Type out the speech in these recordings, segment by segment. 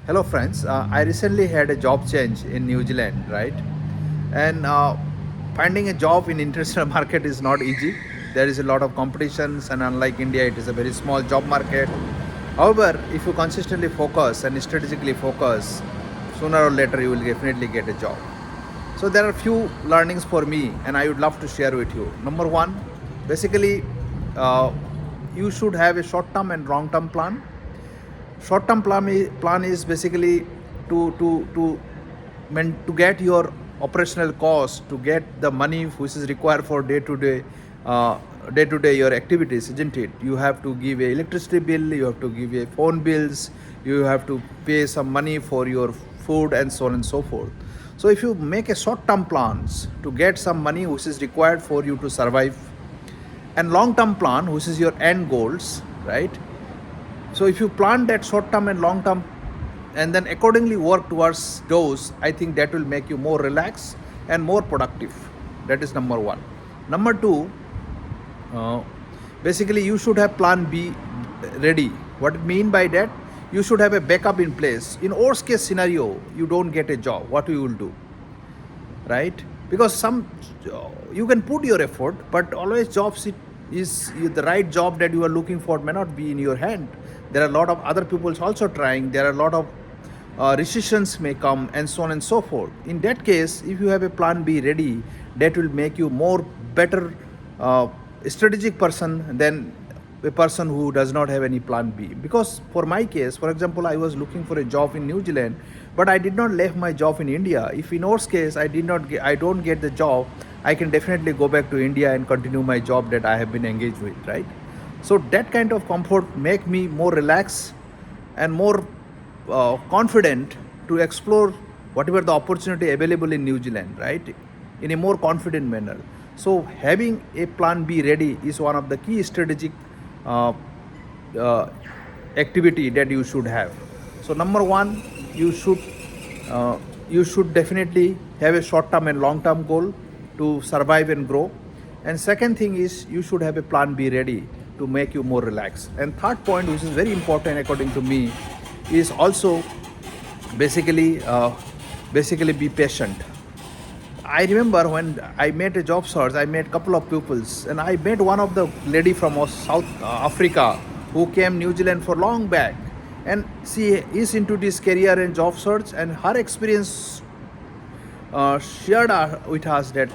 Hello, friends. I recently had a job change in New Zealand, right? And finding a job in international market is not easy. There is a lot of competitions, and unlike India, it is a very small job market. However, if you consistently focus and strategically focus, sooner or later you will definitely get a job. So there are few learnings for me, and I would love to share with you. Number one, basically, uh, you should have a short-term and long-term plan. Short-term plan is basically to get your operational cost, to get the money which is required for day to day your activities, isn't it? You have to give a electricity bill, you have to give a phone bills, you have to pay some money for your food, and so on and so forth. So if you make a short-term plans to get some money which is required for you to survive, and long-term plan which is your end goals, right? So if you plan that short term and long term and then accordingly work towards those, I think that will make you more relaxed and more productive. That is number one. Number two, uh, basically you should have plan B ready. What I mean by that, you should have a backup in place. In worst case scenario, you don't get a job, what you will do, right? Because some you can put your effort, but always jobs is the right job that you are looking for may not be in your hand. There are a lot of other people also trying. There are a lot of recessions may come, and so on and so forth. In that case, if you have a plan B ready, that will make you more better uh, strategic person than a person who does not have any plan B. Because for my case, for example, I was looking for a job in New Zealand, but I did not left my job in India. If in our case I don't get the job, I can definitely go back to India and continue my job that I have been engaged with, right? So that kind of comfort make me more relaxed and more confident to explore whatever the opportunity available in New Zealand, right? In a more confident manner. So having a plan B ready is one of the key strategic uh, uh, activity that you should have. So number one, you should uh, you should definitely have a short term and long term goal to survive and grow. And second thing is you should have a plan B ready to make you more relaxed. And third point, which is very important according to me, is also basically basically be patient. I remember when I made a job search, I met a couple of pupils, and I met one of the lady from South Africa who came New Zealand for long back, and she is into this career and job search, and her experience shared with us that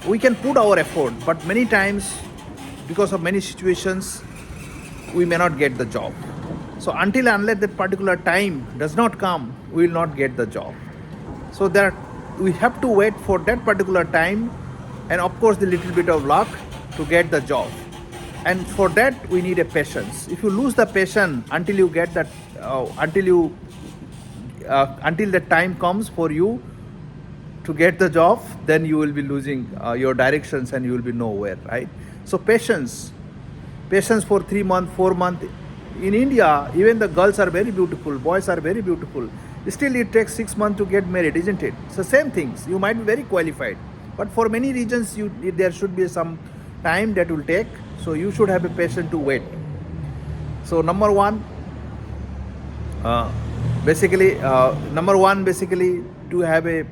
we can put our effort, but many times because of many situations we may not get the job. So until and unless that particular time does not come, we will not get the job. So that we have to wait for that particular time, and of course the little bit of luck to get the job. And for that we need a patience. If you lose the patience until you get that until the time comes for you to get the job, then you will be losing your directions and you will be nowhere, right? So patience for 3 months, 4 months. In India, even the girls are very beautiful, boys are very beautiful. Still, it takes 6 months to get married, isn't it? So same things. You might be very qualified, but for many regions, there should be some time that will take. So you should have a patience to wait. So uh, number one, basically to have a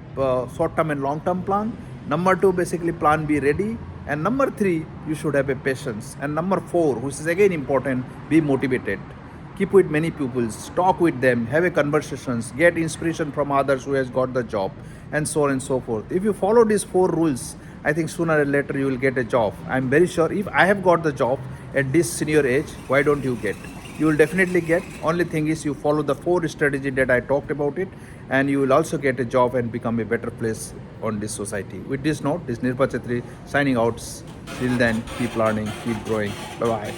short term and long term plan. Number two, basically plan be ready. And number three, you should have a patience. And number four, which is again important, be motivated. Keep with many pupils, talk with them, have a conversations, get inspiration from others who has got the job, and so on and so forth. If you follow these four rules, I think sooner or later you will get a job. I'm very sure if I have got the job at this senior age, why don't you get? You will definitely get. Only thing is you follow the four strategy that I talked about it, and you will also get a job and become a better place on this society. With this note, this Nirpa Chetri signing out. Till then, keep learning, keep growing. Bye bye.